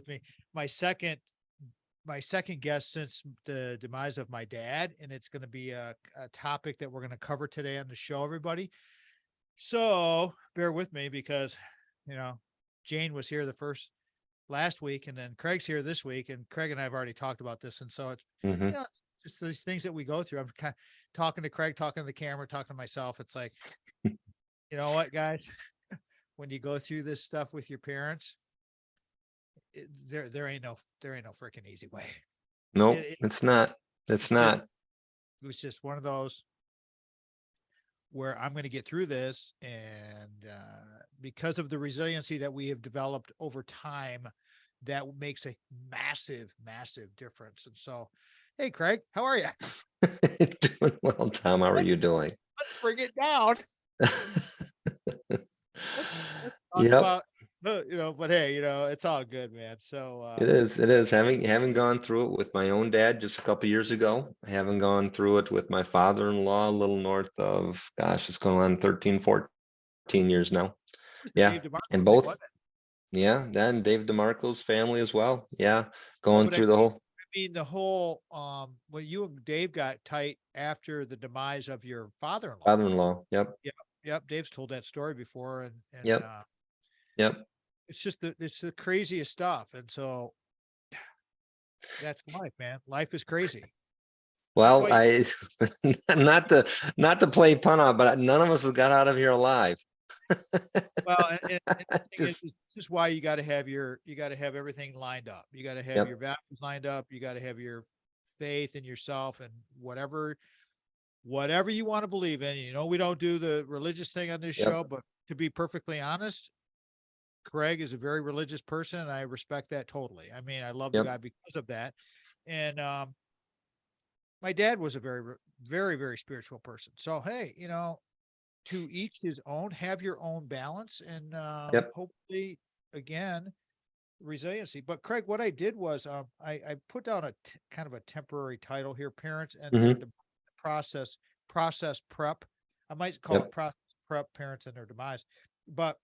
me. My second guest since the demise of my dad, and it's going to be a topic that we're going to cover today on the show, everybody. So bear with me because, Jane was here last week, and then Craig's here this week, and Craig and I have already talked about this. And so it's, Hmm. it's just these things that we go through. I'm kind of talking to Craig, talking to the camera, talking to myself. It's like, you know what, guys, when you go through this stuff with your parents, there ain't no freaking easy way. No, It, it's not. It's it's just, not. it was just one of those where I'm going to get through this. And because of the resiliency that we have developed over time, that makes a massive, massive difference. And so, hey, Craig, how are you? Doing well, Tom. How are Let's, you doing? let's bring it down. Let's talk Yep, about, but hey, it's all good, man. So, it is. It is. Having gone through it with my own dad just a couple years ago, having gone through it with my father-in-law a little north of, gosh, it's going on 13, 14 years now. Yeah, Dave DeMarco and thing, both. wasn't it? Yeah, then Dave DeMarco's family as well. Yeah, No, going but through the whole I mean the whole when you and Dave got tight after the demise of your father-in-law. father-in-law. Yep, Yep, yep. Dave's told that story before, and yep, yep. it's just it's the craziest stuff. And so that's life, man. Life is crazy. That's Well, why. I not to play pun on, but none of us have got out of here alive. Well, and the thing Just is this is why you got to have everything lined up. You got to have your yep, values lined up. You got to have your faith in yourself and whatever you want to believe in. We don't do the religious thing on this yep, show, but to be perfectly honest, Craig is a very religious person, and I respect that totally. I mean, I love the yep, guy because of that. And my dad was a very, very, very spiritual person. So, hey, to each his own, have your own balance, and yep. hopefully, again, resiliency. But Craig, what I did was I put down a kind of a temporary title here: parents and their Hmm. process prep. I might call it Yep. process prep, parents and their demise. But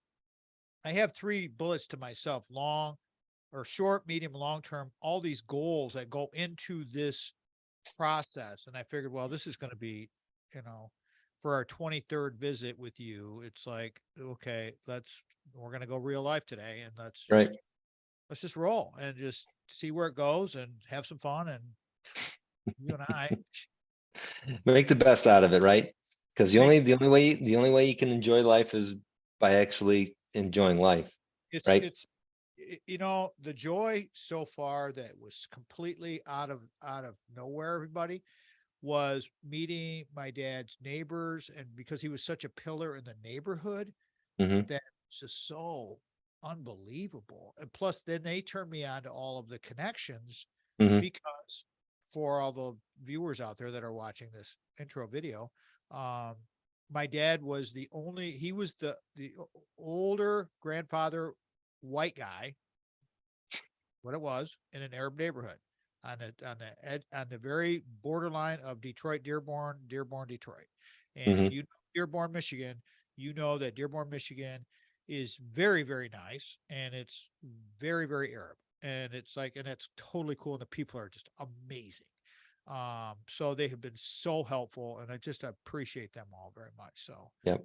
I have 3 bullets to myself: long or short, medium, long term, all these goals that go into this process. And I figured, well, this is going to be, you know, for our 23rd visit with you, it's like, okay, we're going to go real life today, and Right. let's just roll and just see where it goes and have some fun. And you and I, Make the best out of it, right? Because the make only the only way the only way you can enjoy life is by actually enjoying life, it's, right? it's, the joy so far that was completely out of nowhere, everybody, was meeting my dad's neighbors. And because he was such a pillar in the neighborhood, Hmm. that was just so unbelievable. And plus, then they turned me on to all of the connections, Hmm. because for all the viewers out there that are watching this intro video, um, my dad was he was the older grandfather, white guy, what it was, in an Arab neighborhood on the very borderline of Dearborn, Detroit. And if Hmm. you know Dearborn, Michigan, you know that Dearborn, Michigan is very, very nice, and it's very, very Arab. And it's totally cool. And the people are just amazing. So they have been so helpful, and I just appreciate them all very much. So, Yep.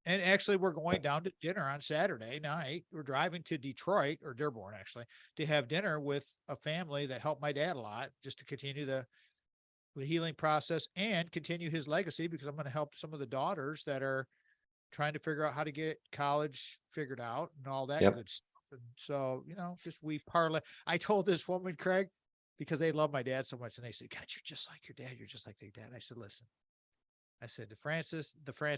and actually, we're going down to dinner on Saturday night. We're driving to Detroit, or Dearborn, actually, to have dinner with a family that helped my dad a lot, just to continue the healing process and continue his legacy, because I'm going to help some of the daughters that are trying to figure out how to get college figured out and all that Yep. good stuff. And so, just we parlay. I told this woman, Craig, because they love my dad so much, and they said, God, you're just like your dad. You're just like their dad. I said, listen, I said,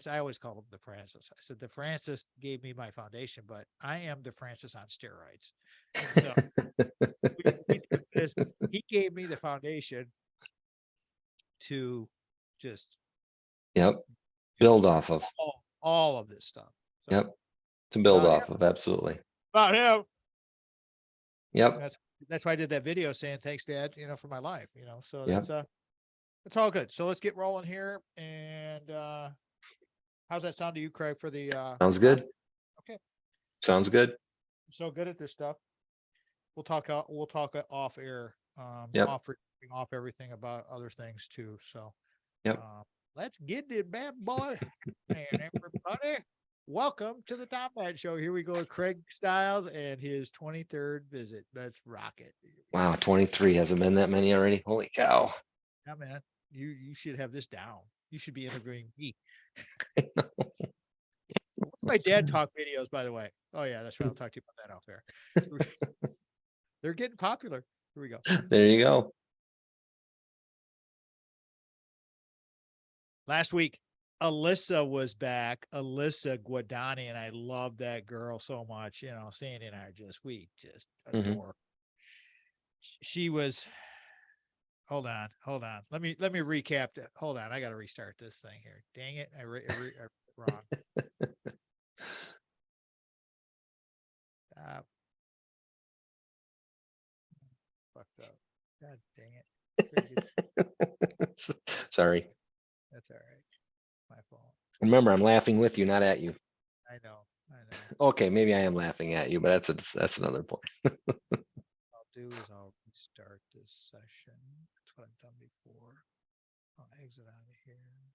I always call him the Francis. I said, the Francis gave me my foundation, but I am the Francis on steroids. And so we took this, he gave me the foundation to just, Yep. you know, Build off of. all of this stuff. So Yep. To build about him, off of. Absolutely. about him. Yep. That's why I did that video saying, thanks, Dad, for my life, so Yep. that's all good. So let's get rolling here. And how's that sound to you, Craig, for the Sounds good. okay. Sounds good. I'm so good at this stuff. we'll talk off air, Yep. off everything about other things too. So, Yep. let's get it, bad boy. And everybody, welcome to the Top Hat Show. Here we go with Craig Styles and his 23rd visit. Let's rock it. Wow, 23. Hasn't been that many already. Holy cow. Yeah, man, you should have this down. You should be interviewing me. What's my dad talk videos, by the way? Oh yeah, that's right. I'll talk to you about that off air. They're getting popular. Here we go. There you go. Last week, Alyssa was back. Alyssa Guadani, and I love that girl so much. You know, Sandy and I we just adore. She was. Hold on. Let me recap that. Hold on, I got to restart this thing here. Dang it, I wrong. Fucked up. God dang it. Sorry. That's all right. My fault. Remember, I'm laughing with you, not at you. I know. Okay, maybe I am laughing at you, but that's another point. I'll do is I'll restart this session. That's what I've done before. I'll exit out of here.